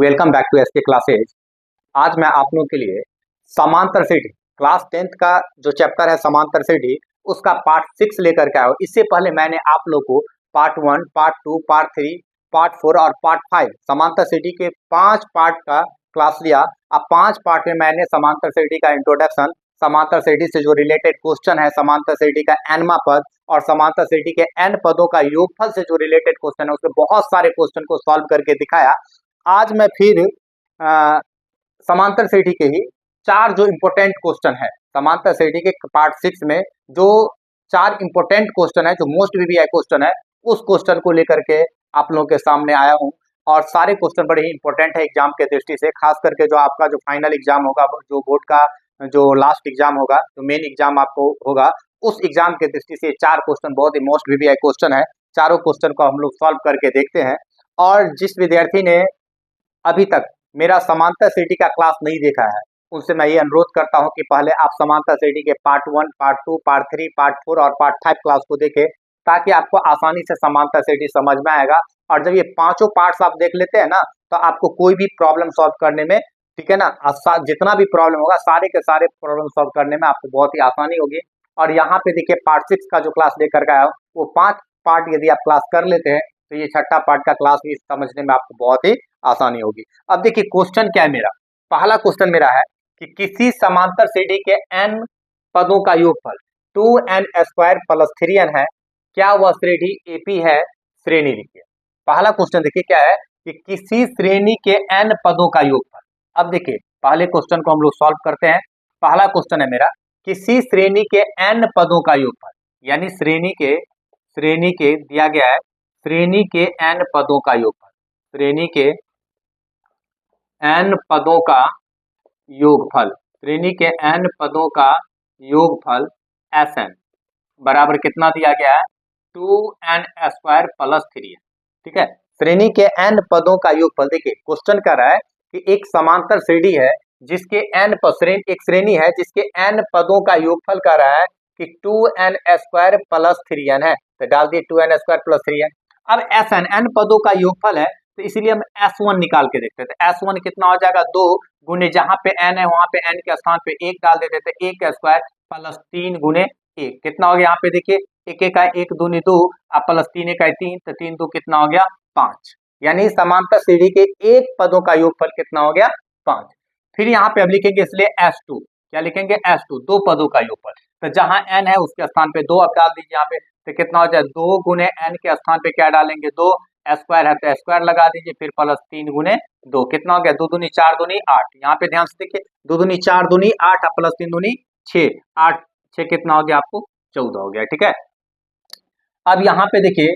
Welcome back to SK classes. आज मैं आप लोगों के लिए समांतर सीढ़ी क्लास 10th का जो चैप्टर है समांतर सीढ़ी उसका पार्ट 6 लेकर के आया हूं। इससे पहले मैंने आप लोग को पार्ट 1, पार्ट 2, पार्ट 3, पार्ट 4 और पार्ट 5 समांतर सीढ़ी के 5 पार्ट का क्लास लिया। अब 5 पार्ट में मैंने समांतर सीढ़ी का इंट्रोडक्शन, समांतर सीढ़ी से जो रिलेटेड क्वेश्चन है, समांतर सीढ़ी का एनवा पद और समांतर सीढ़ी के एन पदों का योगफल से जो रिलेटेड क्वेश्चन है उसमें बहुत सारे क्वेश्चन को सॉल्व करके दिखाया। आज मैं फिर समांतर सीढ़ी के ही 4 जो इम्पोर्टेंट क्वेश्चन है समांतर सीढ़ी के पार्ट 6 में जो 4 इम्पोर्टेंट क्वेश्चन है, जो मोस्ट वीवीआई क्वेश्चन है, उस क्वेश्चन को लेकर के आप लोगों के सामने आया हूं। और सारे क्वेश्चन बड़े ही इंपॉर्टेंट है एग्जाम के दृष्टि से, खास करके जो आपका जो फाइनल एग्जाम होगा, जो बोर्ड का जो लास्ट एग्जाम होगा, जो मेन एग्जाम आपको होगा, उस एग्जाम के दृष्टि से 4 क्वेश्चन बहुत ही मोस्ट वीवीआई क्वेश्चन है। चारों क्वेश्चन को हम लोग सॉल्व करके देखते हैं। और जिस विद्यार्थी ने अभी तक मेरा समांतर सीढ़ी का क्लास नहीं देखा है उनसे मैं ये अनुरोध करता हूं कि पहले आप समांतर सीढ़ी के पार्ट 1, पार्ट 2, पार्ट 3, पार्ट 4 और पार्ट 5 क्लास को देखें, ताकि आपको आसानी से समांतर सीढ़ी समझ में आएगा। और जब ये पांचों पार्ट्स आप देख लेते हैं ना, तो आपको कोई भी प्रॉब्लम सॉल्व करने में, ठीक है ना, जितना भी प्रॉब्लम होगा सारे के सारे प्रॉब्लम सॉल्व करने में आपको बहुत ही आसानी होगी। और यहाँ पे देखिए पार्ट 6 का जो क्लास लेकर के आया वो 5 पार्ट यदि आप क्लास कर लेते हैं तो ये 6ठा पार्ट का क्लास भी समझने में आपको बहुत ही आसानी होगी। अब देखिए क्वेश्चन क्या है मेरा। पहला क्वेश्चन मेरा है कि किसी समांतर सीढ़ी के n पदों का योगफल 2n² + 3n है, क्या वह श्रेणी एपी है? श्रेणी लिखिए। पहला क्वेश्चन देखिए क्या है कि किसी श्रेणी के n पदों का योगफल। अब देखिए पहले क्वेश्चन को हम लोग सॉल्व करते हैं। पहला क्वेश्चन है मेरा, किसी श्रेणी के n पदों का योगफल, यानी श्रेणी के दिया गया है श्रेणी के n पदों का योगफल, श्रेणी के n पदों का योगफल, श्रेणी के n पदों का योगफल Sn बराबर कितना दिया गया है? 2n² + 3n। ठीक है, श्रेणी के n पदों का योगफल। देखिए क्वेश्चन कर रहा है कि एक समांतर सीढ़ी है जिसके n पद, एक श्रेणी है जिसके n पदों का योगफल कर रहा है कि 2n² + 3n है, तो डाल दिए 2n² + 3n। अब Sn n पदों का योगफल है तो इसीलिए हम S1 निकाल के देखते हैं। तो S1 कितना हो जाएगा? 2 गुने जहां पे n है वहां पे n के स्थान पे 1 डाल देते थे, 1² + 3 गुने 1 कितना हो गया? यहाँ पे देखिए 1 का 1 दूनी 2 + 3 का 3, तो 3 2 कितना हो गया? 5। यानी समांतर सीढ़ी के एक पदों का योगफल कितना हो गया? 5। फिर यहाँ पे अब लिखेंगे इसलिए S2, क्या लिखेंगे? S2 दो पदों का योगफल। तो जहां n है उसके स्थान पे 2 अब डाल दीजिए यहाँ पे, तो कितना हो जाए? 2 गुने n के स्थान पे क्या डालेंगे? 2, स्क्वायर है तो स्क्वायर लगा दीजिए, फिर + 3 गुने 2 कितना हो गया? 2 दूनी 4 दूनी 8। यहाँ पे ध्यान से देखिए 2 दूनी 4 दूनी 8 + 3 दूनी 6, 8 6 कितना हो गया आपको? 14 हो गया। ठीक है, अब यहाँ पे देखिए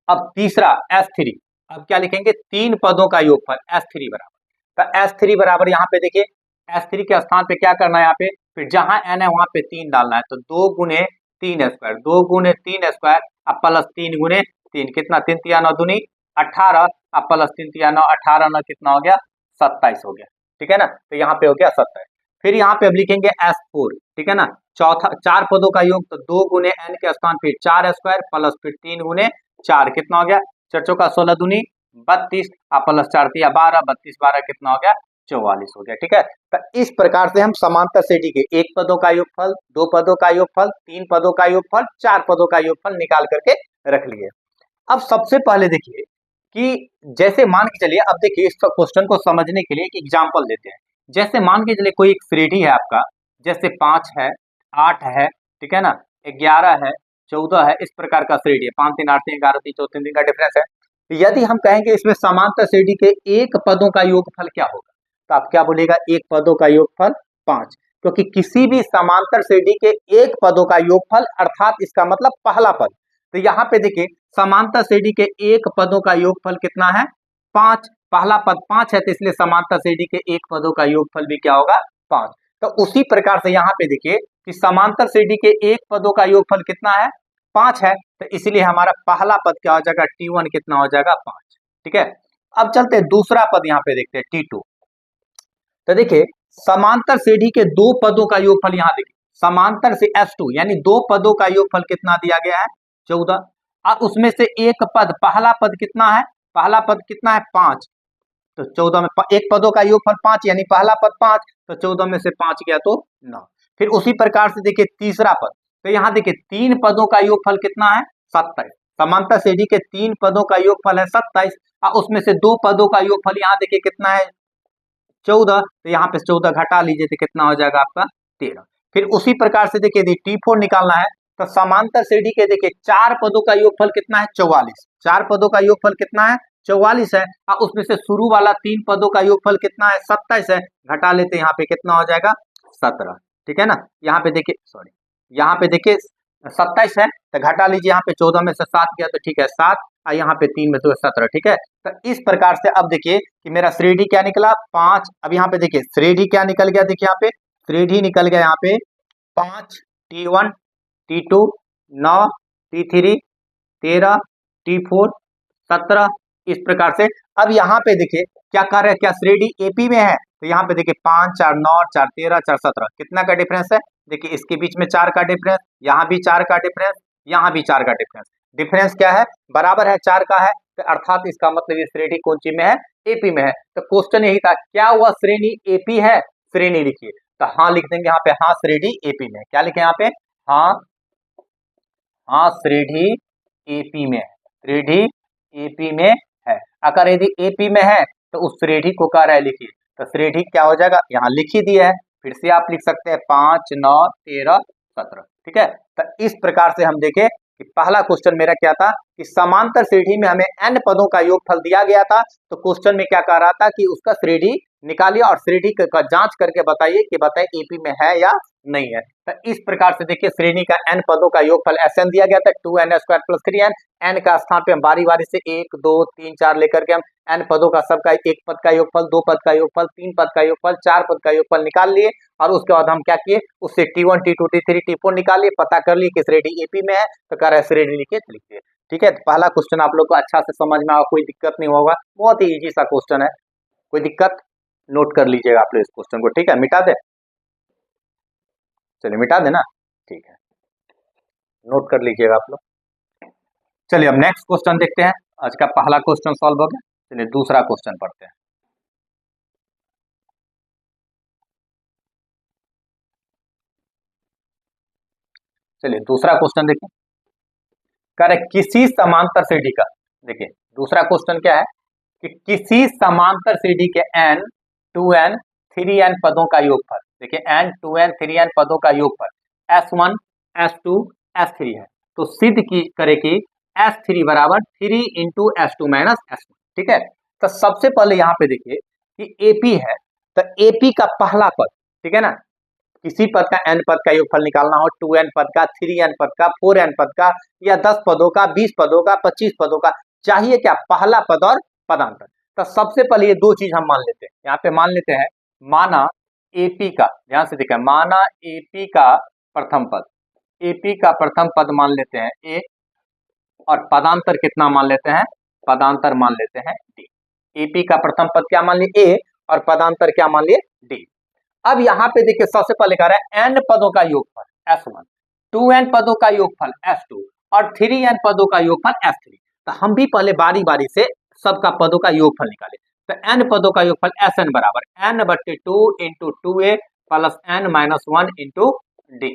अब तीसरा S3, अब क्या लिखेंगे? 3 पदों का योगफल S3 बराबर, तो S3 बराबर यहाँ पे देखिए S3 के स्थान पे क्या करना है? यहाँ पे फिर जहां n है वहां पे 3 डालना है, तो 2 गुने 3² 2 गुने 3² अब + 3 गुने 3 कितना? 3 3 9 दूनी 18 अब + 3 3 9 18 9 कितना हो गया? 27 हो गया। ठीक है ना, तो यहाँ पे हो गया 27। फिर यहाँ पे अब लिखेंगे S4, ठीक है ना, चौथा 4 पदों का योग, तो 2 गुने n के स्थान पे 4² + फिर 3 गुने 4 कितना हो गया? 4 चौका 16 दूनी 32 अब + 4 3 12 32 12 कितना हो गया? 44 हो गया। ठीक है, तो इस प्रकार से हम समांतर सीढ़ी के एक पदों का योगफल, 2 पदों का योगफल, 3 पदों का योगफल, 4 पदों का योगफल निकाल करके रख लिए। अब सबसे पहले देखिए कि जैसे मान के चलिए, अब देखिए इस क्वेश्चन को समझने के लिए एक एग्जांपल देते हैं। जैसे मान के चलिए कोई एक श्रेणी है आपका, जैसे 5 है, 8 है, ठीक है ना, 11 है, 14 है, इस प्रकार का श्रेणी है। 5 3 8 3 11 3 14 3 का डिफरेंस है। यदि हम कहेंगे इसमें समांतर सीढ़ी के एक पदों का योगफल क्या होगा, तो आप क्या बोलेगा? एक पदों का योगफल 5, क्योंकि किसी भी समांतर सीढ़ी के एक पदों का योगफल अर्थात इसका मतलब पहला पद। तो यहाँ पे देखिए समांतर सीढ़ी के एक पदों का योगफल कितना है? 5। पहला पद 5 है तो इसलिए समांतर सीढ़ी के एक पदों का योगफल भी क्या होगा? 5। तो उसी प्रकार से यहाँ पे देखिए कि समांतर सीढ़ी के एक पदों का योगफल कितना है? 5 है, तो इसलिए हमारा पहला पद क्या हो जाएगा? T1 कितना हो जाएगा? 5। ठीक है, अब चलते हैं दूसरा पद यहाँ पे देखते हैं T2। तो देखिए समांतर सीढ़ी के 2 पदों का योगफल, यहाँ देखिए समांतर से S2 यानी 2 पदों का योगफल कितना दिया गया है? 14। अब उसमें से एक पद, पहला पद कितना है? पहला पद कितना है? 5। तो 14 में एक पदों का योगफल 5, यानी पहला पद 5, तो 14 में से 5 गया तो 9। फिर उसी प्रकार से देखिए तीसरा पद, तो यहाँ देखिए 3 पदों का योगफल कितना है 27। समांतर श्रेणी के 3 पदों का योगफल है 27, और उसमें से 2 पदों का योगफल यहाँ देखिए कितना है 14, तो यहाँ पे 14 घटा लीजिए तो कितना हो जाएगा आपका 13। फिर उसी प्रकार से देखिए T4 निकालना है, तो समांतर श्रेणी के देखिए 4 पदों का योगफल कितना है 44। 4 पदों का योगफल कितना है 44 है, और उसमें से शुरू वाला 3 पदों का योगफल कितना है 27 है, घटा लेते हैं यहाँ पे कितना हो जाएगा 17। ठीक है ना, यहाँ पे देखिए सॉरी, यहाँ पे देखिए 27 है, तो घटा लीजिए यहाँ पे 14 में से 7 गया तो ठीक है 7, और यहाँ पे 3 में तो 17। ठीक है, तो इस प्रकार से अब देखिए कि मेरा श्रेणी क्या निकला 5। अब यहाँ पे देखिए श्रेणी क्या निकल गया, देखिए यहाँ पे श्रेणी निकल गया यहाँ पे 5, T1, T2, 9, T3, 13, T4, 17, इस प्रकार से। अब यहाँ पे देखिए क्या कर रहे हैं, क्या श्रेणी एपी में है, तो यहाँ पे देखिए 5, 4, 9, 4, 13, 4, 17, कितना का डिफरेंस है, देखिए इसके बीच में 4 का डिफरेंस, यहाँ भी 4 का डिफरेंस, यहाँ भी 4 का डिफरेंस। डिफरेंस क्या है, बराबर है 4 का है, तो अर्थात इसका मतलब ये श्रेणी कौन सी में है, एपी में है। तो क्वेश्चन यही था, क्या हुआ श्रेणी एपी है, श्रेणी लिखिए, तो हाँ लिख देंगे यहाँ पे, हाँ श्रेणी एपी में। क्या लिखे यहाँ पे, हाँ हाँ श्रेणी एपी में, श्रेणी एपी में है। अगर यदि एपी में है तो उस श्रेणी को कह रहा है लिखिए, तो श्रेणी क्या हो जाएगा, यहाँ लिख ही दिया है, फिर से आप लिख सकते हैं 5, 9, 13, 17। ठीक है, तो इस प्रकार से हम देखें कि पहला क्वेश्चन मेरा क्या था कि समांतर श्रेणी में हमें n पदों का योगफल दिया गया था, तो क्वेश्चन में क्या कह रहा था कि उसका श्रेणी निकालिए और श्रेणी का जांच करके बताइए कि बताए एपी में है या नहीं है। तो इस प्रकार से देखिए श्रेणी का n पदों का योगफल Sn दिया गया था 2n² + 3n। n का स्थान पे हम बारी बारी से 1, 2, 3, 4 लेकर के हम n पदों का सबका एक पद का योगफल, 2 पद का योगफल, 3 पद का योगफल, 4 पद का योगफल निकाल लिए, और उसके बाद हम क्या किए, उससे T1, T2, T3, T4 निकाल लिए, पता कर लिए कि श्रेणी एपी में है, तो कह रहा है श्रेणी लिखिए। ठीक है, तो पहला क्वेश्चन आप लोग को अच्छा से समझ में आया, कोई दिक्कत नहीं होगा, बहुत ही इजी सा क्वेश्चन है, कोई दिक्कत नोट कर लीजिएगा आप लोग इस क्वेश्चन को। ठीक है, मिटा दे, चलिए मिटा देना, ठीक है, नोट कर लीजिएगा आप लोग। चलिए अब नेक्स्ट क्वेश्चन देखते हैं। आज का पहला क्वेश्चन सॉल्व हो गया, चलिए दूसरा क्वेश्चन पढ़ते हैं। चलिए दूसरा क्वेश्चन देखिए, कह रहे किसी समांतर श्रेणी का, देखिए दूसरा क्वेश्चन क्या है कि किसी समांतर श्रेणी के n, 2n, 3n पदों का योगफल, देखिए n, 2n, 3n पदों का योगफल S1, S2, S3 है, तो सिद्ध की करे कि S3 बराबर 3 × S2 - S1। ठीक है, तो सबसे पहले यहाँ पे देखिए कि AP है, तो AP का पहला पद, ठीक है ना, किसी पद का n पद का योगफल निकालना हो, 2n पद का, 3n पद का, 4n पद का, या 10 पदों का, 20 पदों का, 25 पदों का, चाहिए क्या, पहला पद और पदांतर। तो सबसे पहले ये दो चीज हम मान लेते हैं, यहाँ पे मान लेते हैं, माना एपी का, ध्यान से देखा, माना एपी का प्रथम पद, एपी का प्रथम पद मान लेते हैं ए, और पदांतर कितना मान लेते हैं, पदांतर मान लेते हैं डी। एपी का प्रथम पद क्या मान लिए ए, और पदांतर क्या मान लिए डी। अब यहाँ पे देखिए सबसे पहले कह रहा है n पदों का योगफल S1, 2n पदों का योगफल S2, और 3n पदों का योगफल S3। तो हम भी पहले बारी बारी से सबका पदों का योगफल निकाले, तो n पदों का योगफल Sn बराबर n/2 × 2a + n - 1 × d।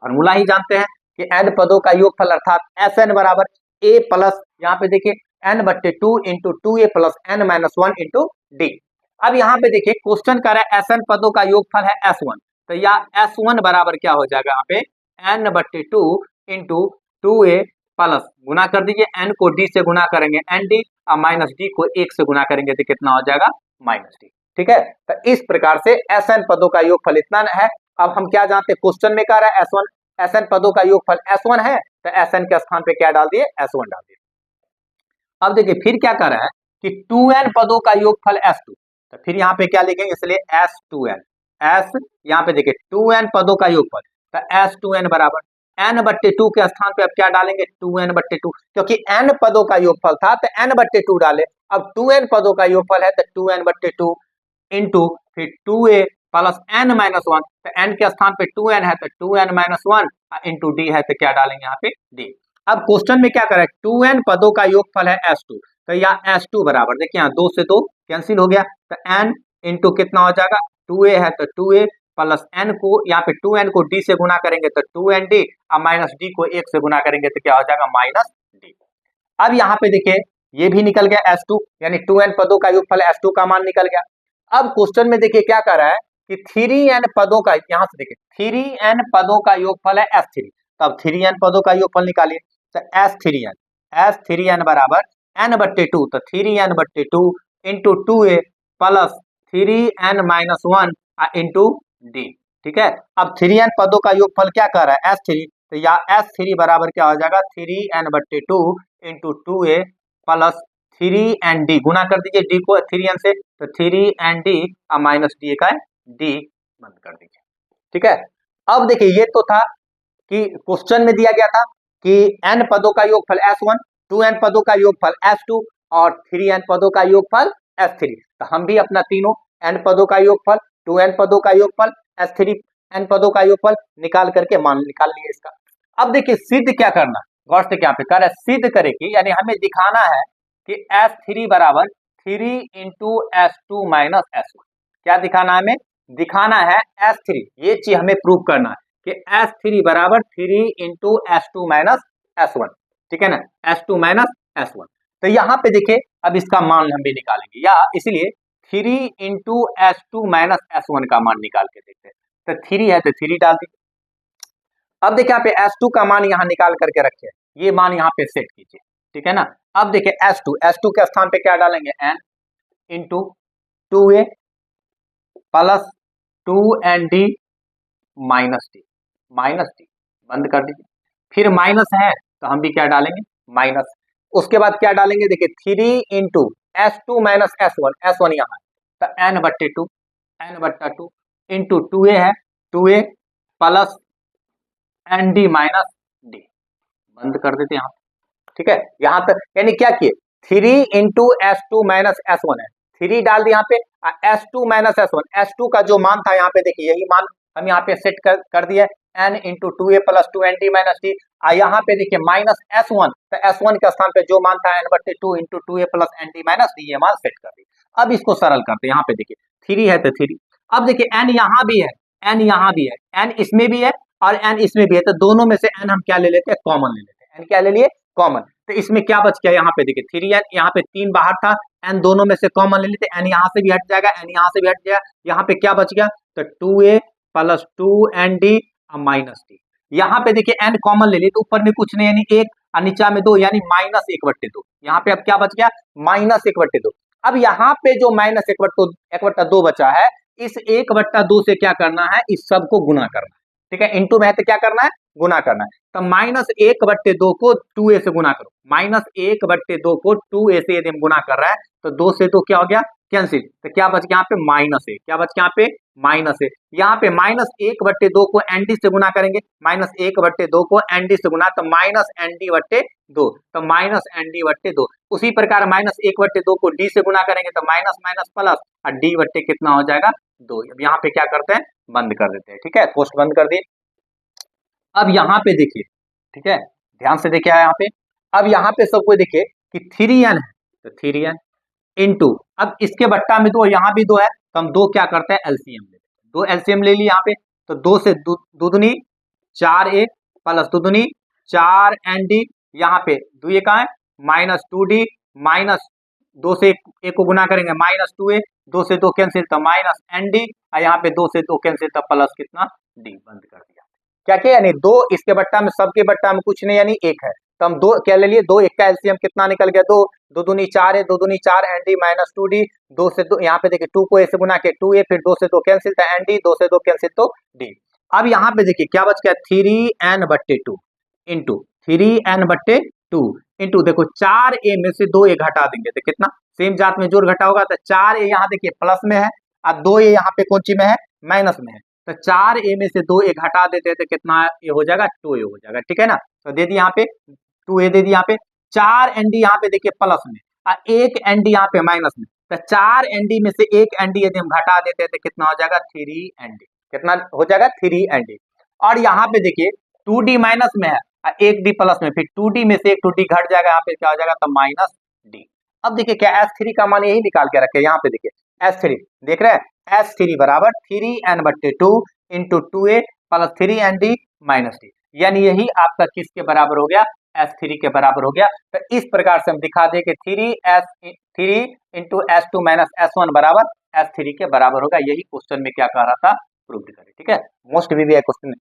Formula ही जानते हैं कि n पदों का योगफल अर्थात Sn बराबर a प्लस, यहाँ पे देखिए n/2 × 2a + n - 1 × d। अब यहाँ पे देखिए क्वेश्चन कर रहा है Sn पदों का योगफल है S1, तो या S1 बराबर क्या हो जाएगा, यहाँ पे n/2 × 2a प्लस, गुना कर दीजिए, n को d से गुना करेंगे nd, और -d को 1 से गुना करेंगे तो कितना हो जाएगा -d। ठीक है, तो इस प्रकार से Sn पदों का योगफल इतना है। अब हम क्या जानते हैं, क्वेश्चन में कह रहा है Sn पदों का योगफल S1 है, तो Sn के स्थान पे क्या डाल दिए, S1 डाल दिए। अब देखिए फिर क्या कर रहा है कि 2n पदों का योगफल S2, तो फिर यहाँ पे क्या लिखेंगे, इसलिए S2n, S यहाँ पे देखिए 2n पदों का योगफल, तो S2n बराबर n/2 के स्थान पे अब क्या डालेंगे, 2n/2, क्योंकि n पदों का योगफल था तो n/2 डाले, अब 2n पदों का योगफल है तो 2n/2 इंटू फिर 2a प्लस n - 1, तो n के स्थान पे 2n है तो 2n - 1 इंटू d है तो क्या डालेंगे यहाँ पे d। अब क्वेश्चन में क्या कर रहा है, 2n पदों का योगफल है S2, तो यहाँ S2 बराबर देखिए यहाँ 2 से 2 कैंसिल हो गया, तो n इंटू कितना हो जाएगा 2a है तो 2a प्लस n को यहाँ पे 2n को d से गुना करेंगे तो 2nd और माइनस d को 1 से गुना करेंगे तो क्या हो जाएगा माइनस d। अब यहाँ पे देखिए ये भी निकल गया S2 यानी 2n पदों का योगफल S2 का मान निकल गया। अब क्वेश्चन में देखिए क्या कर रहा है कि 3n पदों का, यहाँ से देखिए 3n पदों का योगफल है S3, तब 3n पदों का योगफल निकालिए तो S3n बराबर n/2 तो 3n/2 into 2a plus 3n-1 into d। ठीक है, अब 3n पदों का योगफल क्या कर रहा है S3, तो या S3 बराबर क्या हो जाएगा 3n/2 into 2a plus 3n d, गुना कर दीजिए d को 3n से तो 3n d और माइनस d का d बंद कर दीजिए। ठीक है, अब देखिए ये तो था कि क्वेश्चन में दिया गया था कि n पदों का योगफल S1, 2n पदों का योगफल S2 और 3n पदों का योगफल S3, तो हम भी अपना तीनों n पदों का योगफल, 2n पदों का योगफल, S3n पदों का योगफल निकाल करके मान निकाल लिए इसका। अब देखिए सिद्ध क्या करना, गौर से क्या पे कर सिद्ध करे कि यानी हमें दिखाना है कि S3 बराबर 3 इंटू S2 माइनस S1। क्या दिखाना है हमें, दिखाना है S3, ये चीज हमें प्रूव करना है कि S3 बराबर 3 इंटू S2 माइनस S1। ठीक है ना, S2 माइनस S1। तो यहाँ पे देखिए अब इसका मान हम भी निकालेंगे, या इसलिए 3 इंटू S2 माइनस S1 का मान निकाल के देखते हैं। तो 3 है तो 3 डाल दीजिए। अब देखिए यहाँ पे S2 का मान यहाँ निकाल करके रखे, ये मान यहाँ पे सेट कीजिए। ठीक है ना, अब देखिए S2 के स्थान पे क्या डालेंगे n into 2a plus 2nd minus d, बंद कर दीजिए। फिर माइनस है तो हम भी क्या डालेंगे माइनस, उसके बाद क्या डालेंगे देखिए 3 इंटू S2 माइनस S1 यहाँ तो n/2 इंटू 2a है 2a plus nd minus d, बंद कर देते यहाँ। ठीक है, यहां तक यानी क्या किए 3 इंटू S2 माइनस S1 है, 3 डाल दिया यहाँ पे, S2 माइनस S2 का जो मान था यहाँ पे देखिए यही मान हम यहाँ पे सेट कर दिया n into 2a plus 2nd minus d। यहाँ पे देखिए माइनस S1 तो S1 के स्थान पे जो मान था n/2 into 2a plus nd minus d, ये मान सेट कर दिया। अब इसको सरल करते हैं, यहाँ पे देखिए 3 है तो 3, अब देखिए n यहाँ भी है, n इसमें भी है और n इसमें भी है, तो दोनों में से n हम क्या ले लेते हैं कॉमन ले लेते हैं, n क्या ले लिए कॉमन। तो इसमें क्या बच गया यहाँ पे देखिए 3n, यहाँ पे 3 बाहर था, n दोनों में से कॉमन ले लेते, n यहाँ से भी हट जाएगा, n यहाँ से भी हट जाएगा, यहाँ पे क्या बच गया तो 2a plus 2nd minus d। यहाँ पे देखिए n कॉमन ले लिए तो ऊपर में कुछ नहीं यानी 1 और नीचा में 2 यानी -1/2। यहाँ पे अब क्या बच गया -1/2। अब यहाँ पे जो -1/2 बचा है, इस 1/2 से क्या करना है, इस सब को गुना करना है। ठीक है, इंटू में है तो क्या करना है गुना करना है, तो -1/2 को 2a से गुना करो, -1/2 को 2a से यदि हम गुना कर रहा है तो 2 से 2 क्या हो गया कैंसिल, तो क्या बच गया यहाँ पे -1, क्या बच गया यहाँ पे -1। यहाँ पे -1/2 को nd से गुना करेंगे, -1/2 को nd से गुना तो -nd/2, तो -nd/2। उसी प्रकार -1/2 को d से गुना करेंगे तो माइनस माइनस प्लस और d/ कितना हो जाएगा 2। अब यहाँ पे क्या करते हैं बंद कर देते हैं। ठीक है, पोस्ट बंद कर दिए। अब यहाँ पे देखिए, ठीक है ध्यान से देखिए यहाँ पे, अब यहाँ पे सबको देखिए कि 3n है तो 3n इंटू, अब इसके बट्टा में 2, यहाँ भी 2 है तो हम 2 क्या करते हैं एलसीएम ले लेते हैं, 2 एलसीएम ले ली यहाँ पे, तो 2 से 2 दूनी 4a प्लस 2 दूनी 4nd, यहाँ पे 2 कहाँ है -2d, माइनस 2 से 1 को गुना करेंगे -2a, 2 से 2 कैंसिल तो -nd, और यहाँ पे 2 से 2 कैंसिल तो प्लस कितना d, बंद कर दिया। क्या क्या यानी 2 इसके बट्टा में, सबके बट्टा में कुछ नहीं यानी 1 है, तो हम 2 क्या ले लिए 2, 1 का एलसीएम कितना निकल गया 2, 2 दूनी 4 है, 2 दूनी 4 nd माइनस 2d, 2 से 2 यहाँ पे देखिए 2 को a से गुना के 2a, फिर 2 से 2 कैंसिल तो nd, 2 से 2 कैंसिल तो d। अब यहाँ पे देखिए क्या बच गया 3n/2 इंटू 3n/2 इंटू देखो 4a में से 2a घटा देंगे तो कितना सेम जात में जोड़ घटा होगा, तो 4a यहाँ देखिए प्लस में है और 2a यहाँ पे कौन सी में है माइनस में है, तो 4a में से 2a घटा देते हैं तो कितना ये हो जाएगा 2a हो जाएगा। ठीक है ना, तो दे दी यहाँ पे 2a दे दी, यहाँ पे 4nd यहाँ पे देखिए प्लस में और 1nd यहाँ पे माइनस में, तो 4nd में से 1nd यदि हम घटा देते हैं तो कितना हो जाएगा 3nd, कितना हो जाएगा 3nd। और यहाँ पे देखिए 2d माइनस में है और 1d प्लस में, फिर 2d में से 1 2d घट जाएगा, यहाँ पे क्या हो जाएगा तो -d। अब देखिए क्या S3 का मान यही निकाल के रखे, यहाँ पे देखिए S3 देख रहे हैं, S3 बराबर 3n/2 into 2a plus 3nd minus D, यानी यही आपका किसके बराबर हो गया, S3 के बराबर हो गया। तो इस प्रकार से हम दिखा दे कि 3 इंटू S2 माइनस S1 बराबर S3 के बराबर होगा। यही क्वेश्चन में क्या कह रहा था, प्रूव करें। ठीक है, मोस्ट वीवीआई क्वेश्चन,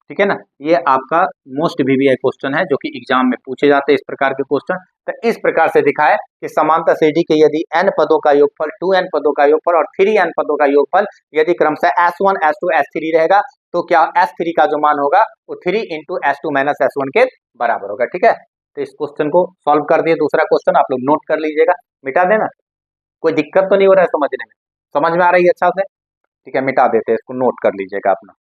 ठीक है ना, ये आपका मोस्ट वीवीआई क्वेश्चन है जो कि एग्जाम में पूछे जाते हैं इस प्रकार के क्वेश्चन। तो इस प्रकार से दिखाए कि समांतर श्रेणी के यदि n पदों का योगफल 2n पदों का योगफल और 3n पदों का योगफल यदि क्रमशः S1 S2 S3 रहेगा तो क्या S3 का जो मान होगा वो 3 इंटू S2 माइनस S1 के बराबर होगा। ठीक है, तो इस क्वेश्चन को सॉल्व कर दिए। दूसरा क्वेश्चन आप लोग नोट कर लीजिएगा, मिटा देना, कोई दिक्कत तो नहीं हो रहा है समझने में, समझ में आ रही है अच्छा से। ठीक है, मिटा देते हैं इसको, नोट कर लीजिएगा अपना।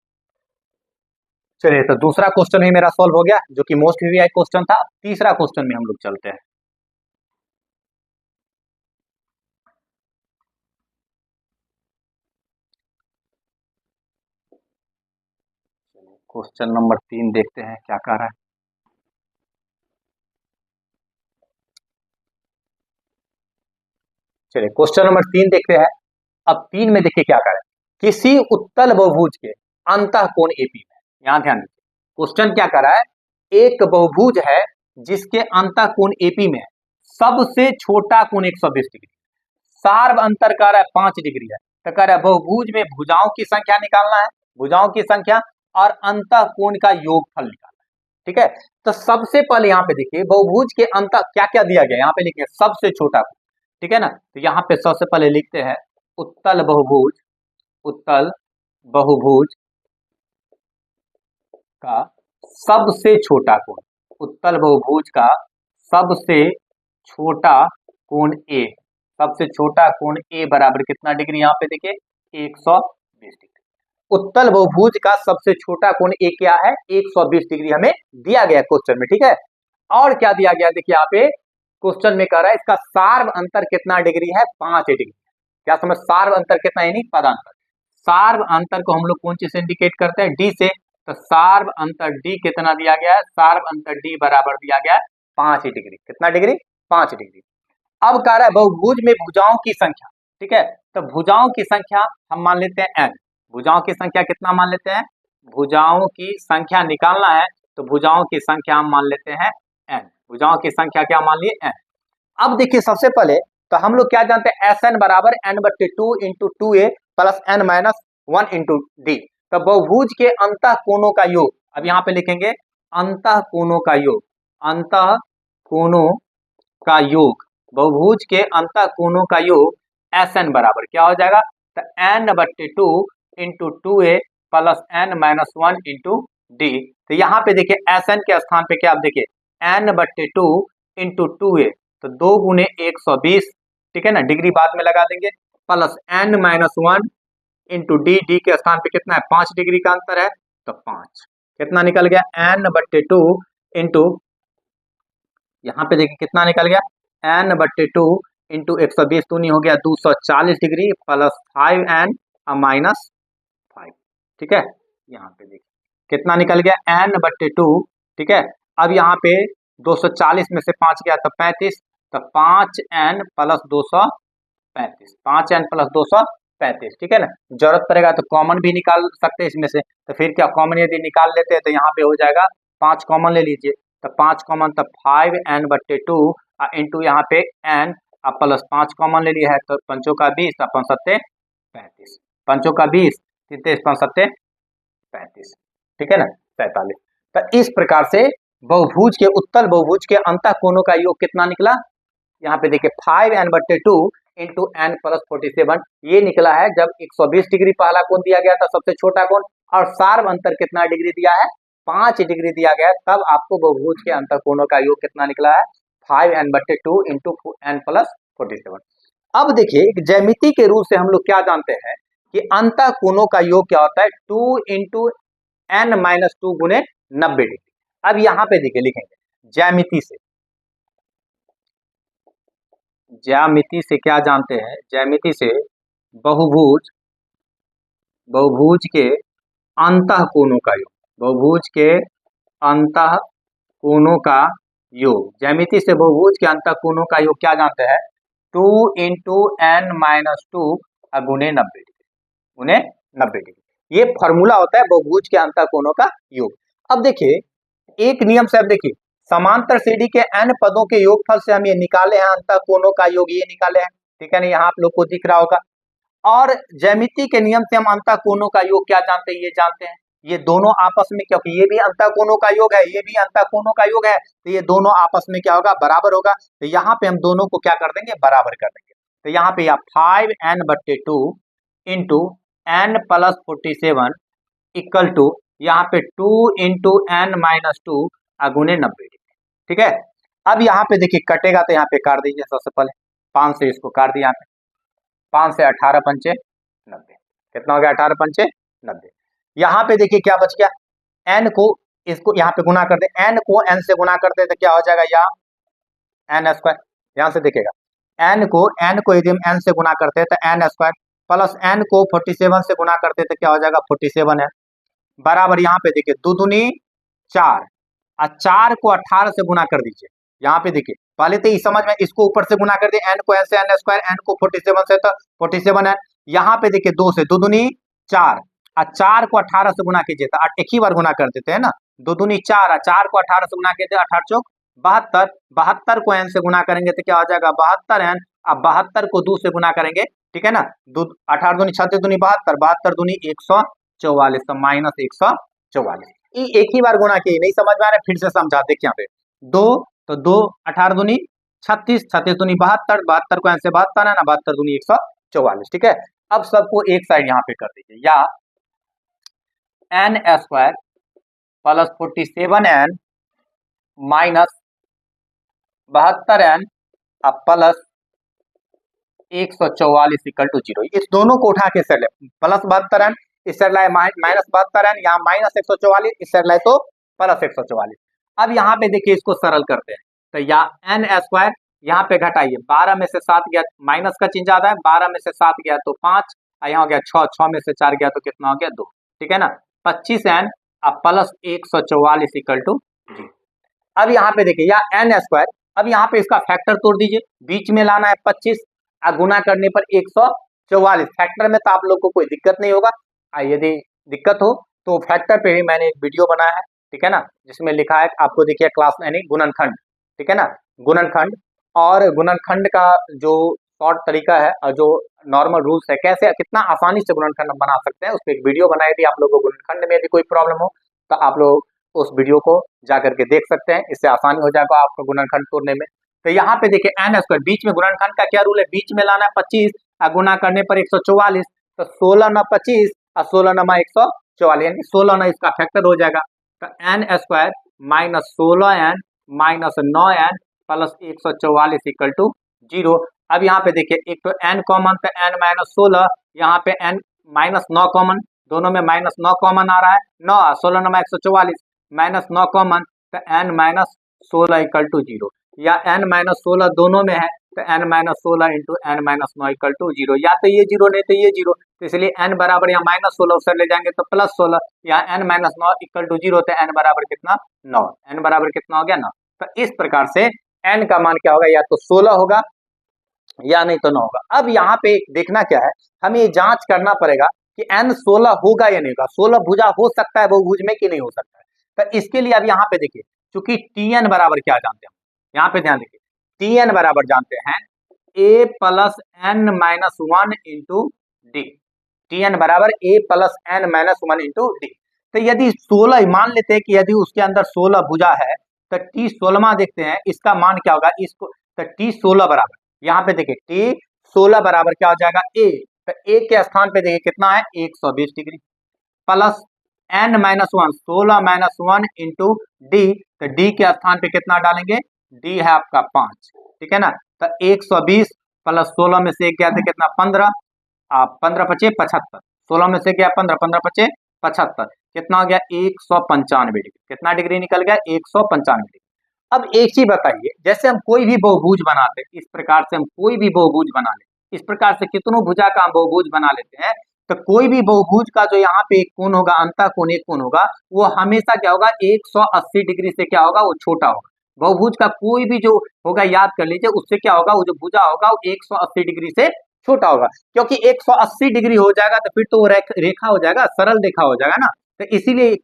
चलिए, तो दूसरा क्वेश्चन भी मेरा सॉल्व हो गया जो कि मोस्ट वीवीआई क्वेश्चन था। तीसरा क्वेश्चन में हम लोग चलते हैं। क्वेश्चन नंबर 3 देखते हैं क्या कह रहा है। चलिए क्वेश्चन नंबर 3 देखते हैं। अब 3 में देखिए क्या कह रहा है, किसी उत्तल बहुभुज के अंतः कोण एपी में, यहां ध्यान दीजिए क्वेश्चन क्या कर रहा है, एक बहुभुज है जिसके अंतः कोण एपी में सबसे छोटा कोण 120 डिग्री, सार्व अंतर कह रहा है 5 डिग्री है। तो कह रहा है बहुभुज में भुजाओं की संख्या निकालना है, भुजाओं की संख्या और अंतः कोण का योगफल निकालना है। ठीक है, तो सबसे पहले यहाँ पे देखिए बहुभुज के अंतः क्या क्या दिया गया, यहाँ पे लिखिए सबसे छोटा कोण। ठीक है ना, तो यहाँ पे सबसे पहले लिखते हैं उत्तल बहुभुज, उत्तल बहुभुज का सबसे छोटा कोण, उत्तल बहुभुज का सबसे छोटा कोण ए, सबसे छोटा कोण ए बराबर कितना डिग्री, यहाँ पे देखिए 120 डिग्री। उत्तल बहुभुज का सबसे छोटा कोण ए क्या है, 120 डिग्री हमें दिया गया क्वेश्चन में। ठीक है, और क्या दिया गया देखिए यहाँ पे क्वेश्चन में कह रहा है इसका सार्व अंतर कितना डिग्री है, 5 डिग्री। क्या समझ, सार्व अंतर कितना है, नहीं पदांतर। सार्व अंतर को हम लोग कौन चीज से इंडिकेट करते हैं, डी से। तो सार्व अंतर डी कितना दिया गया है, सार्व अंतर डी बराबर दिया गया है 5 डिग्री। कितना डिग्री, 5 डिग्री। अब कह रहा है बहुभुज में भुजाओं की संख्या। ठीक है, तो भुजाओं की संख्या हम मान लेते हैं n, भुजाओं की संख्या कितना मान लेते हैं, भुजाओं की संख्या निकालना है तो भुजाओं की संख्या हम मान लेते हैं n, भुजाओं की संख्या क्या मान लिए n। अब देखिए सबसे पहले तो हम लोग क्या जानते हैं, एस एन बराबर n/2 into 2a plus n minus 1 into D. तो बहुभुज के अंतः कोणों का योग, अब यहाँ पे लिखेंगे अंतः कोणों का योग, अंतः कोणों का योग, बहुभुज के अंतः कोणों का योग एस एन बराबर क्या हो जाएगा, तो n/2 into 2a plus n minus 1 into D. तो यहाँ पे देखिए एस एन के स्थान पे क्या, आप देखिए n/2 इंटू 2a, तो 2 गुने 120, ठीक है ना, डिग्री बाद में लगा देंगे, plus n minus 1 into D, D के स्थान पे कितना है 5 डिग्री का अंतर है, तो 5 कितना निकल गया, n/2 इंटू, यहाँ पे देखिए कितना निकल गया, n/2 इंटू 120 तो नहीं हो गया 240 डिग्री प्लस 5n माइनस 5। ठीक है, यहाँ पे देखिए कितना निकल गया n/2। ठीक है, अब यहाँ पे 240 में से 5 गया तो 35, तो 5n प्लस 235, 5n प्लस 235। ठीक है ना, जरूरत पड़ेगा तो कॉमन भी निकाल सकते हैं इसमें से, तो फिर क्या कॉमन यदि निकाल लेते हैं तो यहाँ पे हो जाएगा 5 कॉमन ले लीजिए, तो 5 कॉमन तो 5n/2 इंटू यहाँ पे n प्लस 5 कॉमन ले लिया है तो 5 का 20 अपन 7 35, 5 का 20 3 7 35। ठीक है ना, 47। तो इस प्रकार से बहुभुज के, उत्तल बहुभुज के अंतः कोणों का योग कितना निकला, यहाँ पे देखिए 5n/2 इंटू n प्लस 47 ये निकला है जब 120 डिग्री पहला कोण दिया गया था सबसे छोटा कोण, और सार्व अंतर कितना डिग्री दिया है, 5 डिग्री दिया गया, तब आपको बहुभुज के अंतः कोणों का योग कितना निकला है, 5n/2 इंटू n प्लस 47। अब देखिए एक ज्यामिति के रूप से हम लोग क्या जानते हैं कि अंतः कोणों का योग क्या होता है, 2 इंटू n माइनस 2 गुने 90 डिग्री। अब यहाँ पे देखिए लिखेंगे ज्यामिति से, ज्यामिति से क्या जानते हैं, ज्यामिति से बहुभुज, बहुभुज के अंतः कोणों का योग, बहुभुज के अंतः कोणों का योग, ज्यामिति से बहुभुज के अंतः कोणों का योग क्या जानते हैं, 2 इंटू एन माइनस 2 गुने 90 डिग्री, गुने 90 डिग्री। ये फॉर्मूला होता है बहुभुज के अंतःकोणों का योग। अब देखिए एक नियम से, अब देखिए समांतर सीढ़ी के n पदों के योगफल से हम ये निकाले हैं अंतःकोणों का योग, ये निकाले हैं, ठीक है ना, यहाँ आप लोग को दिख रहा होगा। और ज्यामिति के नियम से हम अंतःकोणों का योग क्या जानते हैं, ये जानते हैं, ये दोनों आपस में, क्योंकि ये भी अंतःकोणों का योग है, ये भी अंतःकोणों का योग है, तो ये दोनों आपस में क्या होगा, बराबर होगा। तो यहाँ पे हम दोनों को क्या कर देंगे, बराबर कर देंगे। तो यहाँ पे 5n/2 into n plus 47 equal to यहाँ पे 2 इंटू एन माइनस 2 गुने 90 डिग्री, ठीक है। अब यहाँ पे देखिए कटेगा तो यहाँ पे काट दीजिए, सबसे पहले 5 से इसको काट दिया, यहाँ पे 5 से 18 पंचे 90, कितना हो गया, 18 पंचे 90। यहाँ पे देखिए क्या बच गया, एन को इसको यहाँ पे गुना कर दे, एन को एन से गुना करते तो क्या हो जाएगा, यहाँ एन स्क्वायर, यहाँ से दिखेगा एन को यदि हम एन से गुना करते हैं तो एन स्क्वायर, प्लस एन को 47 से गुना करते तो क्या हो जाएगा 47 है, बराबर यहाँ पे देखिए 2 दूनी 4 और 4 को 18 से गुना कर दीजिए। यहाँ पे देखिए पहले तो इस समझ में, इसको ऊपर से गुना कर दिए, एन को एन से एन स्क्वायर, एन को 47 से तो 47 है। यहाँ पे देखिए 2 से 2 दूनी 4 और 4 को 18 से गुना कीजिए तो एक ही बार गुना कर देते हैं ना, 2 दूनी 4 और 4 को 18 से गुना कीजिए, 18 चौक 72, 72 को एन से गुना करेंगे तो क्या हो जाएगा 72 एन, अब 72 को 2 से गुना करेंगे, ठीक है ना, 18 दूनी 36 दूनी 72, 72 दूनी 144, तो माइनस 144। एक ही बार गुना किए, नहीं समझ में आ रहा है, फिर से समझा, देखिए यहाँ पे 2 तो 2 18 दूनी 36, 36 दूनी 72, 72 को एन से 72 है ना, 72 दूनी 144, ठीक है। अब सबको एक साइड यहाँ पे कर दीजिए, या n square plus 47n minus 72n plus 144 equal to 0। इस दोनों को उठा के सर ले, प्लस 72n इस साइड लाए माइनस 72n, यहाँ माइनस 144 इस साइड लाए तो प्लस 144। अब यहाँ पे देखिए इसको सरल करते हैं, तो या एन स्क्वायर यहाँ पे घटाइए, 12 में से 7 गया, माइनस का चिन्ह ज्यादा है, 12 में से 7 गया तो 5, यहाँ हो गया 6, 6 में से 4 गया तो कितना हो गया 2, ठीक है ना, 25n प्लस 144 इक्वल टू 0। अब यहाँ पे देखिए या एन स्क्वायर, अब यहाँ पे इसका फैक्टर तोड़ दीजिए, बीच में लाना है 25 गुना करने पर 144, फैक्टर में तो आप लोग को कोई दिक्कत नहीं होगा, यदि दिक्कत हो तो फैक्टर पे ही मैंने एक वीडियो बनाया है, ठीक है ना, जिसमें लिखा है आपको देखिए क्लास यानी गुणनखंड, ठीक है ना, गुणनखंड, और गुणनखंड का जो शॉर्ट तरीका है और जो नॉर्मल रूल्स है, कैसे कितना आसानी से गुणनखंड बना सकते हैं, उस पर एक वीडियो बनाई थी। आप लोगों को गुणनखंड में यदि कोई प्रॉब्लम हो तो आप लोग उस वीडियो को जाकर के देख सकते हैं, इससे आसानी हो जाएगा आपको गुणनखंड तोड़ने में। तो यहाँ पे देखिए एन स्क्वायर, बीच में गुणनखंड का क्या रूल है, बीच में लाना है 25 गुना करने पर 144, तो 16 न 25 और 16 नमा 144, यानी 16 न इसका फैक्टर हो जाएगा, तो n square minus 16n minus 9n plus 144 equal to 0। अब यहाँ पे देखिए एक तो n कॉमन, तो n माइनस 16, यहाँ पे n माइनस 9 कॉमन, दोनों में माइनस 9 कॉमन आ रहा है, 9 16 नमा 144 माइनस 9 कॉमन, तो n माइनस 16 इक्वल टू 0, या n माइनस 16 दोनों में है तो n minus 16 into n minus 9 equal to 0, या तो ये 0 नहीं तो ये 0, तो इसलिए n बराबर यहाँ माइनस 16 उस ले जाएंगे तो प्लस 16, यहाँ n माइनस 9 इक्वल टू 0, तो n बराबर कितना 9, n बराबर कितना हो गया 9। तो इस प्रकार से n का मान क्या होगा, या तो 16 होगा या नहीं तो 9 होगा। अब यहाँ पे देखना क्या है, हमें ये जांच करना पड़ेगा कि n 16 होगा या नहीं होगा, 16 भुजा हो सकता है बहुभुज में कि नहीं हो सकता है। तो इसके लिए अब यहाँ पे देखिए, चूंकि Tn बराबर क्या जानते हैं, यहाँ पे ध्यान देखिए, Tn बराबर जानते हैं a plus n minus 1 into D, Tn बराबर a plus n minus 1 into D. तो यदि 16 मान लेते हैं कि यदि उसके अंदर 16 भुजा है तो t 16वां देखते हैं इसका मान क्या होगा, इसको तो t 16 बराबर, यहाँ पे देखिए t 16 बराबर क्या हो जाएगा a, तो a के स्थान पे देखिए कितना है 120 degree, plus n minus 1 16 minus 1 into D, तो डी के स्थान पे कितना डालेंगे, डी है आपका 5, ठीक है ना, तो 120 प्लस 16 में से एक गया था कितना 15, 15 पचे 75, 16 में से गया 15, 15 पचे 75, कितना हो गया 195 डिग्री, कितना डिग्री निकल गया 195 डिग्री। अब एक चीज बताइए, जैसे हम कोई भी बहुभुज बनाते हैं, इस प्रकार से हम कोई भी बहुभुज बना लेते, इस प्रकार से कितनों भुजा का हम बहुभुज बना लेते हैं, तो कोई भी बहुभुज का जो यहाँ पे एक कोण होगा, अंतःकोण एक कोण होगा, वो हमेशा क्या होगा 180 डिग्री से क्या होगा, वो छोटा होगा। बहुभुज का कोई भी जो होगा याद कर लीजिए, उससे क्या होगा, वो जो भुजा होगा वो 180 डिग्री से छोटा होगा, क्योंकि 180 डिग्री हो जाएगा तो फिर तो वो रेखा हो जाएगा, सरल रेखा हो जाएगा ना। तो इसीलिए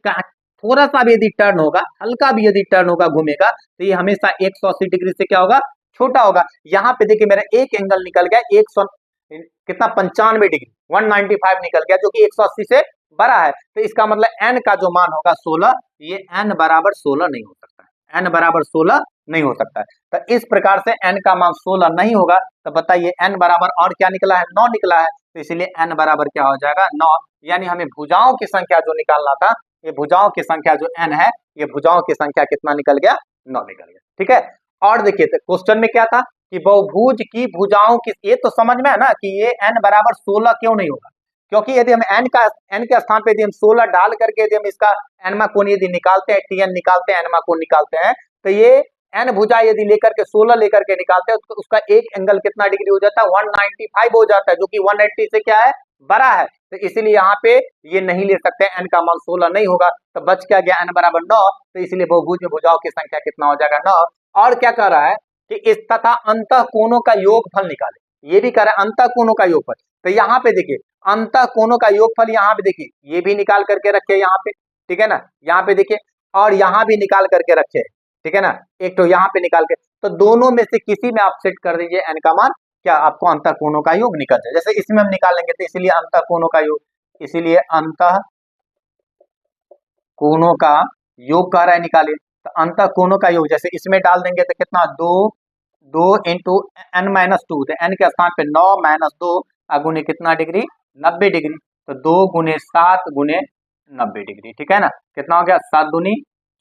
थोड़ा सा भी यदि टर्न होगा, हल्का भी यदि टर्न होगा, घूमेगा, तो ये हमेशा 180 डिग्री से क्या होगा, छोटा होगा। यहाँ पे देखिए मेरा एक एंगल निकल गया 100 कितना 95 डिग्री 195 निकल गया, जो कि 180 से बड़ा है। तो इसका मतलब n का जो मान होगा 16, ये n बराबर 16 नहीं हो सकता है, n बराबर 16 नहीं हो सकता है। तो इस प्रकार से n का मान 16 नहीं होगा, तो बताइए n बराबर और क्या निकला है, 9 निकला है। तो इसलिए n बराबर क्या हो जाएगा, 9। यानी हमें भुजाओं की संख्या जो निकालना था, ये भुजाओं की संख्या जो n है, ये भुजाओं की संख्या कितना निकल गया, 9 निकल गया। ठीक है, और देखिए क्वेश्चन में क्या था कि बहुभुज की भुजाओं की, ये तो समझ में है ना कि ये n बराबर 16 क्यों नहीं होगा, क्योंकि यदि हम n के स्थान पे यदि हम 16 डाल करके यदि हम इसका एनमा कोण यदि निकालते हैं, tn निकालते हैं, एनमा कोण निकालते हैं, तो ये n भुजा यदि लेकर के 16 लेकर के निकालते हैं, तो उसका एक एंगल कितना डिग्री हो जाता है, 195 हो जाता है, जो कि 180 से क्या है, बड़ा है। तो इसीलिए यहाँ पे ये नहीं ले सकते, n का मान 16 नहीं होगा, तो बच क्या गया, n बराबर 9। तो इसलिए बहुभुज में भुजाओं की संख्या कितना हो जाएगा, 9। और क्या कह रहा है कि इस तथा अंतः कोणों का योगफल निकाले, ये भी कह रहा है अंतः कोणों का योगफल। तो यहाँ पे देखिए अंतः कोणों का योगफल, यहाँ पे देखिए ये भी निकाल करके रखे यहाँ पे, ठीक है ना, यहाँ पे देखिए, और यहाँ भी निकाल करके रखे, ठीक है ना, एक तो यहाँ पे निकाल के, तो दोनों में से किसी में आप सेट कर दीजिए n का मान, क्या आपको अंतः कोणों का योग निकल जाए। जैसे इसमें हम निकालेंगे तो इसलिए अंतः कोणों का योग, इसीलिए अंतः कोणों का योग कह रहा है निकालिए। तो अंतः कोणों का योग जैसे इसमें डाल देंगे तो कितना, 2 इंटू n-2, तो n के स्थान पे 9 माइनस 2 अगुने कितना डिग्री, 90 डिग्री। तो 2 गुने 7 गुने 90 डिग्री, ठीक है ना, कितना हो गया, 7 दूनी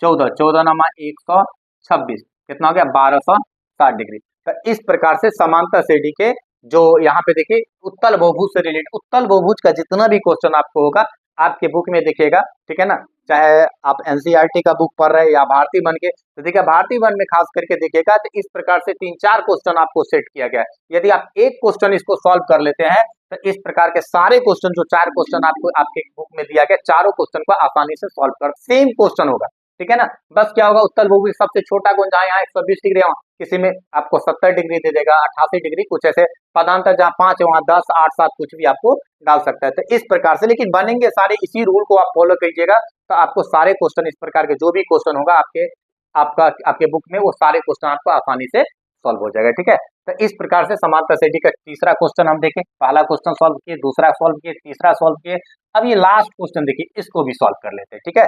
14, 14 नमा 126, कितना हो गया, 1260 डिग्री। तो इस प्रकार से समांतर श्रेणी के जो यहाँ पे देखिए उत्तल बहुभुज से रिलेटेड, उत्तल बहुभुज का जितना भी क्वेश्चन आपको होगा आपके बुक में दिखेगा, ठीक है ना, चाहे आप एनसीईआरटी का बुक पढ़ रहे हैं या भारतीय वन के, तो देखिए भारतीय वन में खास करके देखिएगा तो इस प्रकार से 3-4 क्वेश्चन आपको सेट किया गया है। यदि आप एक क्वेश्चन इसको सॉल्व कर लेते हैं तो इस प्रकार के सारे क्वेश्चन, जो 4 क्वेश्चन आपको आपके बुक में दिया गया, चारों क्वेश्चन को आसानी से सॉल्व कर, सेम क्वेश्चन होगा, ठीक है ना। बस क्या होगा, उत्तल बहुभुज सबसे छोटा कोण जहाँ यहाँ 120 डिग्री है, किसी में आपको 70 डिग्री दे देगा, 88 डिग्री, कुछ ऐसे पदांतर जहाँ 5 है वहाँ 10, 8, 7 कुछ भी आपको डाल सकता है। तो इस प्रकार से, लेकिन बनेंगे सारे, इसी रूल को आप फॉलो कीजिएगा तो आपको सारे क्वेश्चन, इस प्रकार के जो भी क्वेश्चन होगा आपके बुक में, वो सारे क्वेश्चन आपको आसानी से सॉल्व हो जाएगा, ठीक है। तो इस प्रकार से समांतर श्रेणी का तीसरा क्वेश्चन हम देखें, पहला क्वेश्चन सॉल्व किए, दूसरा सॉल्व किए, तीसरा सॉल्व किए, अब ये लास्ट क्वेश्चन देखिए, इसको भी सॉल्व कर लेते हैं, ठीक है।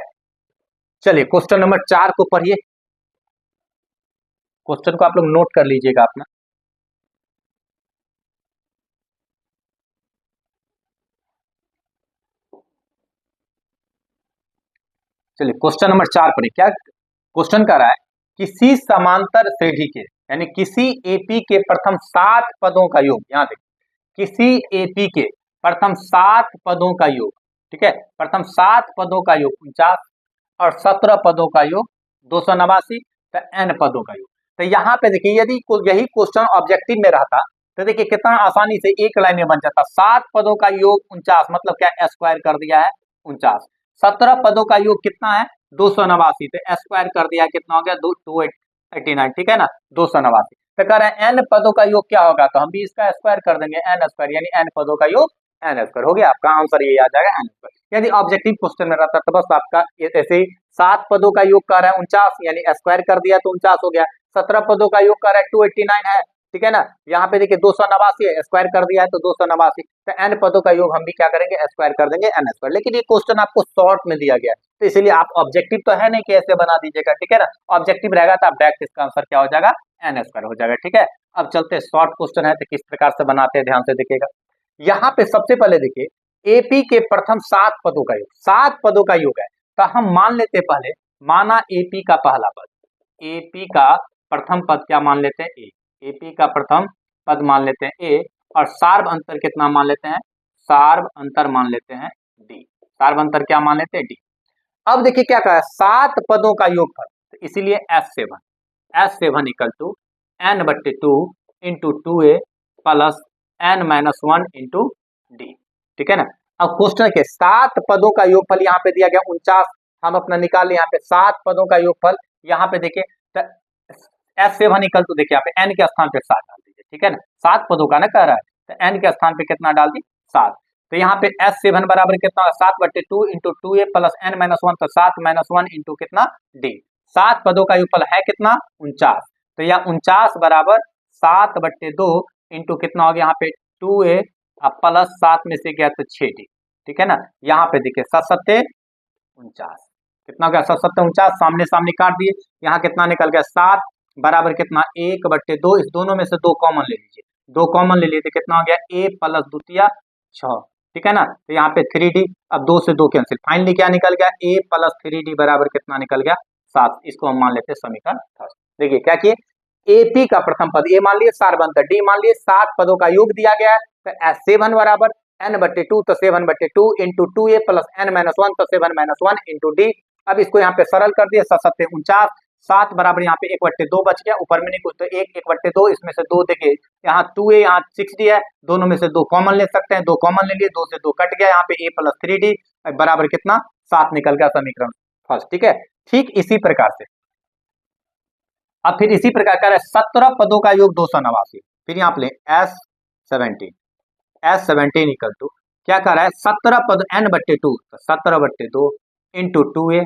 चलिए क्वेश्चन नंबर 4 को पढ़िए, क्वेश्चन को आप लोग नोट कर लीजिएगा अपना। चलिए क्वेश्चन नंबर 4 पढ़िए, क्या क्वेश्चन कर रहा है, किसी समांतर श्रेणी के, यानी किसी एपी के प्रथम 7 पदों का योग, यहाँ देखिए किसी एपी के प्रथम 7 पदों का योग, ठीक है, प्रथम 7 पदों का योग 49 और 17 पदों का योग 289, तो n पदों का योग। तो यहाँ पे देखिए यदि यही क्वेश्चन ऑब्जेक्टिव में रहता तो देखिए कितना आसानी से एक लाइन में बन जाता, 7 पदों का योग 49, मतलब क्या, स्क्वायर कर दिया है 49, 17 पदों का योग कितना है 289, तो स्क्वायर कर दिया कितना हो गया 289, ठीक है ना, 289। तो कह रहे हैं n पदों का योग क्या होगा, तो हम भी इसका स्क्वायर कर देंगे, n स्क्वायर, यानी n पदों का योग n स्क्वायर हो गया, आपका आंसर ये आ जाएगा n स्क्वायर। यदि ऑब्जेक्टिव क्वेश्चन में रहता तो बस आपका ऐसे ही 7 पदों का योग कर रहा है 49, यानी स्क्वायर कर दिया तो 49 हो गया, 17 पदों का योग कर रहा है 289 है, ठीक है ना, यहाँ पे देखिए 289 है, स्क्वायर कर दिया है तो 289, तो n पदों का योग हम भी क्या करेंगे, स्क्वायर कर देंगे n स्क्वायर। लेकिन ये क्वेश्चन आपको शॉर्ट में दिया गया है, तो इसीलिए आप ऑब्जेक्टिव तो है नहीं कि ऐसे बना दीजिएगा, ठीक है ना, ऑब्जेक्टिव रहेगा तो आप डायरेक्ट इसका आंसर क्या हो जाएगा, n स्क्वायर हो जाएगा, ठीक है। अब चलते शॉर्ट क्वेश्चन है तो किस प्रकार से बनाते हैं, ध्यान से देखिएगा। यहाँ पे सबसे पहले देखिए एपी के प्रथम 7 पदों का योग, 7 पदों का योग है, तो हम मान लेते पहले, माना एपी का पहला पद, एपी का प्रथम पद क्या मान लेते हैं, ए, एपी का प्रथम पद मान लेते हैं ए, और सार्व अंतर कितना मान लेते हैं, सार्व अंतर मान लेते हैं डी, सार्व अंतर क्या मान लेते हैं, डी। अब देखिए क्या कहा है, 7 पदों का योगफल, तो इसीलिए S7 equal to n/2 into 2a plus n-1 into D, ठीक है ना। अब क्वेश्चन के 7 पदों का योगफल यहाँ पे दिया गया 49, हम अपना निकाल लें, यहाँ पे 7 पदों का योगफल, यहाँ पे देखिए S7 इक्वल टू देखिए यहाँ पे n के स्थान पे 7 डाल दीजिए, ठीक है ना, 7 पदों का ना कह रहा है, तो n के स्थान पे कितना डाल दी 7। तो यहाँ पे S7 बराबर कितना होगा 7/2 into 2a plus n minus 1, तो 7 माइनस 1 इंटू कितना d। 7 पदों का युगफल है कितना 49, तो यह 49 बराबर 7/2 इंटू कितना हो गया यहाँ पे 2a प्लस 7 में से गया तो 6d, ठीक है ना। यहाँ पे देखिए 7 7 49, कितना हो गया 7 7 49, सामने सामने काट दिए, यहाँ कितना निकल गया 7 बराबर कितना 1/2, इस दोनों में से 2 कॉमन ले लीजिए, 2 कॉमन ले लिए तो कितना हो गया a प्लस द्वितीय 6, ठीक है ना। तो यहाँ पे 3d, अब 2 से 2 कैंसिल, फाइनली क्या निकल गया a प्लस 3d बराबर कितना निकल गया 7। इसको हम मान लेते हैं समीकरण फर्स्ट। देखिए क्या किए, AP का प्रथम पद a मान लिए, सार बनता d मान लिए, 7 पदों का योग दिया गया है, तो S7 बराबर n/2, तो 7/2 into 2a plus n minus 1, तो 7 माइनस 1 इंटू d। अब इसको यहाँ पे सरल कर दिए, 7 7 49, 7 बराबर यहाँ पे 1/2 बच गया, ऊपर में नहीं कुछ, तो 1/2, इसमें से 2 देखिए यहाँ 2a यहाँ 6d है, दोनों में से 2 कॉमन ले सकते हैं, 2 कॉमन ले लिए, 2 से 2 कट गया, यहाँ पे a प्लस 3d बराबर कितना 7 निकल गया समीकरण फर्स्ट, ठीक है। ठीक इसी प्रकार से अब फिर इसी प्रकार का 17 पदों का योग 289, फिर यहाँ पे S17 इक्वल टू क्या कर रहा है 17 पद n/2, तो 17/2 into 2a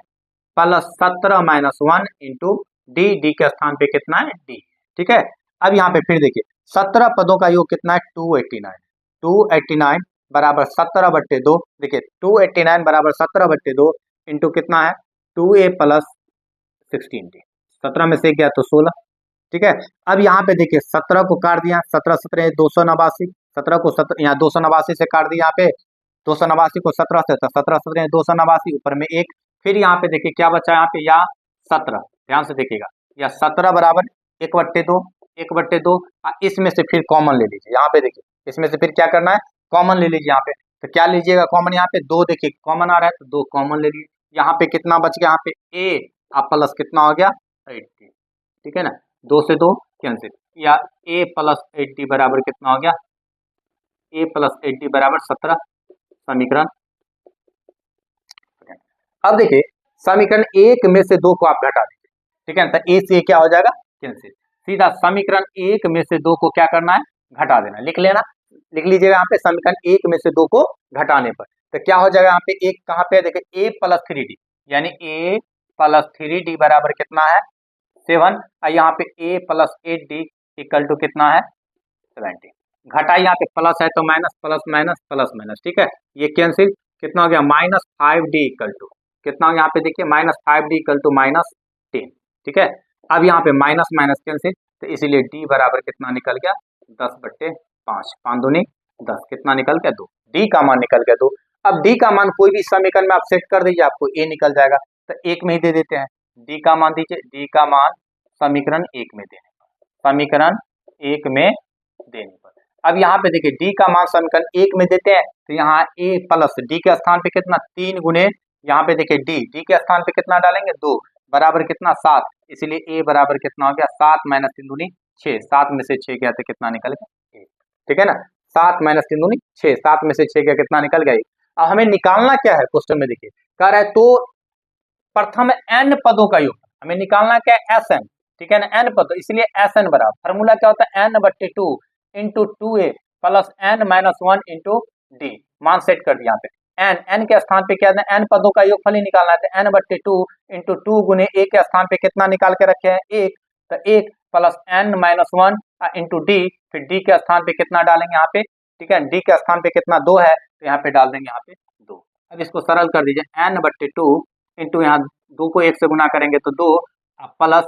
plus 17 minus 1 into d के स्थान पे कितना है d, ठीक है। अब यहाँ पे फिर देखिए 17 पदों का योग कितना है 289 बराबर 17/2, देखिए 289 बराबर 17/2 इंटू कितना है 2a प्लस 16d, 17 में से गया तो 16, ठीक है। अब यहाँ पे देखिए 17 को काट दिया, 17 17 289, 17 को यहाँ 289 से काट दिया, यहाँ पे 289 को 17 से, 17 17 289, ऊपर में 1, फिर यहाँ पे देखिए क्या बचा यहाँ पे या 17, ध्यान से देखिएगा, या 17 बराबर 1/2, इसमें से फिर कॉमन ले लीजिए, यहाँ पे देखिए इसमें से फिर क्या करना है कॉमन ले लीजिए, यहाँ पे तो क्या लीजिएगा कॉमन, यहाँ पे 2 देखिए कॉमन आ रहा है, तो 2 कॉमन ले लीजिए, यहाँ पे कितना बच गया यहाँ पे a प्लस कितना हो गया 80, ठीक है ना, 2 से 2 कैंसिल, या a प्लस 80 बराबर कितना हो गया a प्लस 80 बराबर 17 समीकरण। अब देखिए समीकरण 1 में से 2 को आप घटा दीजिए, ठीक है ना, तो a से क्या हो जाएगा कैंसिल, सीधा समीकरण 1 में से 2 को क्या करना है घटा देना, लिख लेना, लिख लीजिएगा यहाँ पे समीकरण 1 में से 2 को घटाने पर, तो क्या हो जाएगा यहाँ पे एक कहाँ पे देखिए a प्लस 3d, यानी a प्लस 3d बराबर कितना है 7, और यहाँ पे a plus 8d equal to कितना है 70, घटाई यहाँ पे प्लस है तो minus, plus minus plus minus, ठीक है, ये कैंसिल, कितना हो गया -5d इक्वल टू कितना हो गया यहाँ पे देखिए -5d इक्वल टू -10, ठीक है। अब यहाँ पे माइनस माइनस कैंसिल, तो इसीलिए d बराबर कितना निकल गया 10/5, 5 दूनी 10, कितना निकल गया 2, d का मान निकल गया 2। अब d का मान कोई भी समीकरण में आप सेट कर दीजिए, आपको a निकल जाएगा, तो 1 में ही दे देते हैं, d का मान दीजिए, d का मान समीकरण 1 में देने पर, समीकरण 1 में देने पर। अब यहाँ पे देखिए d का मान समीकरण 1 में देते हैं, तो यहाँ a प्लस d के स्थान पे कितना 3 गुने, यहाँ पे देखिए d के स्थान पे कितना डालेंगे 2 बराबर कितना 7, इसलिए a बराबर कितना हो गया 7 माइनस 3 दूनी 6, 7 में से 6 गया तो कितना निकल गया 1, ठीक है ना, 7 माइनस 3 दूनी 6, 7 में से 6 गया कितना निकल गया 1। अब हमें निकालना क्या है क्वेश्चन में, देखिए कह रहा है तो प्रथम n पदों का योग हमें निकालना क्या है Sn, ठीक है ना, n पद, इसलिए Sn बराबर फार्मूला क्या होता है n/2 into 2a plus n minus 1 into d, मान सेट कर दिया यहाँ पे n के स्थान पे क्या है n पदों का योगफल ही निकालना है, n/2 इंटू 2 गुने a के स्थान पे कितना निकाल के रखे हैं 1, तो 1 plus n minus 1 into d, फिर d के स्थान पे कितना डालेंगे यहाँ पे, ठीक है, d के स्थान पे कितना 2 है, तो यहाँ पे डाल देंगे यहाँ पे 2। अब इसको सरल कर दीजिए, n/2 इंटू यहाँ 2 को 1 से गुना करेंगे तो 2, प्लस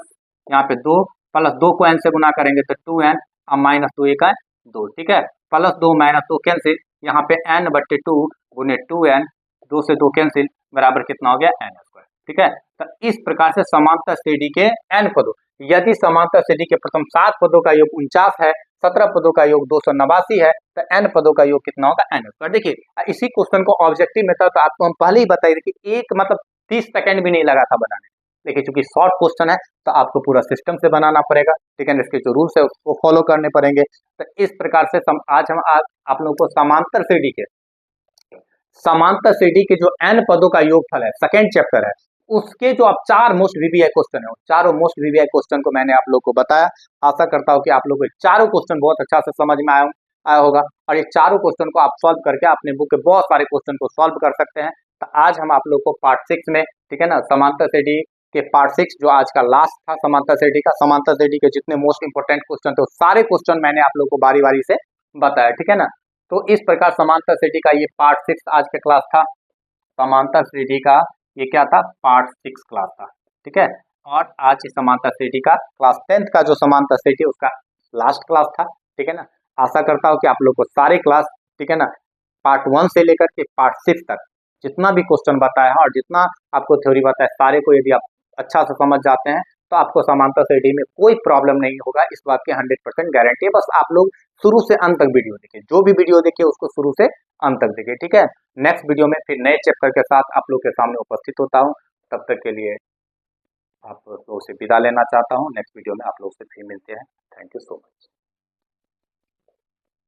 यहाँ पे 2 प्लस 2 को n से गुना करेंगे तो 2n, अब माइनस 2 1 है 2, ठीक है, प्लस 2 माइनस 2 कैंसिल, यहाँ पे n/2 गुने 2n, 2 से 2 कैंसिल बराबर कितना हो गया n², ठीक है। तो इस प्रकार से समांतर श्रेणी के n पदों, यदि समांतर श्रेणी के प्रथम 7 पदों का योग 49 है, 17 पदों का योग 289 है, तो n पदों का योग कितना होगा n²। देखिए इसी क्वेश्चन को ऑब्जेक्टिव में था तो आपको हम पहले ही बताइए कि एक मतलब 30 सेकंड भी नहीं लगा था बनाने, देखिए चूंकि शॉर्ट क्वेश्चन है तो आपको पूरा सिस्टम से बनाना पड़ेगा, ठीक है, इसके जो रूल्स है उसको फॉलो करने पड़ेंगे। तो इस प्रकार से आज हम आप लोगों को समांतर श्रेणी के जो n पदों का योगफल है, सेकंड चैप्टर है, उसके जो आप 4 मोस्ट वीवीआई क्वेश्चन है, चारों मोस्ट वीवीआई क्वेश्चन को मैंने आप लोग को बताया। आशा करता हूँ कि आप लोग को चारों क्वेश्चन बहुत अच्छा से समझ में आया होगा, और ये चारों क्वेश्चन को आप सॉल्व करके अपने बुक के बहुत सारे क्वेश्चन को सॉल्व कर सकते हैं। तो आज हम आप लोग को पार्ट 6 में, ठीक है ना, समांतर श्रेणी के पार्ट 6 जो आज का लास्ट था समांतर श्रेणी का, समांतर श्रेणी के जितने मोस्ट इंपोर्टेंट क्वेश्चन थे सारे क्वेश्चन मैंने आप लोग को बारी बारी से बताया, ठीक है ना। तो इस प्रकार समांतर श्रेणी का ये पार्ट 6 आज का क्लास था। समांतर श्रेणी का ये क्या था, पार्ट 6 क्लास था, ठीक है। और आज इस समांतर श्रेणी का क्लास 10th का जो समांतर श्रेणी उसका लास्ट क्लास था, ठीक है ना। आशा करता हूँ कि आप लोग को सारे क्लास, ठीक है ना, पार्ट 1 से लेकर के पार्ट 6 तक जितना भी क्वेश्चन बताया है और जितना आपको थ्योरी बताया सारे को यदि आप अच्छा से समझ जाते हैं तो आपको समांतर श्रेणी में कोई प्रॉब्लम नहीं होगा, इस बात की 100% गारंटी है। बस आप लोग शुरू से अंत तक वीडियो देखिए, जो भी वीडियो देखिए उसको शुरू से अंत तक देखिए, ठीक है। नेक्स्ट वीडियो में फिर नए चैप्टर के साथ आप लोग के सामने उपस्थित होता हूँ। तब तक के लिए आप लोग से विदा लेना चाहता हूँ। नेक्स्ट वीडियो में आप लोग से फिर मिलते हैं। Thank you so much.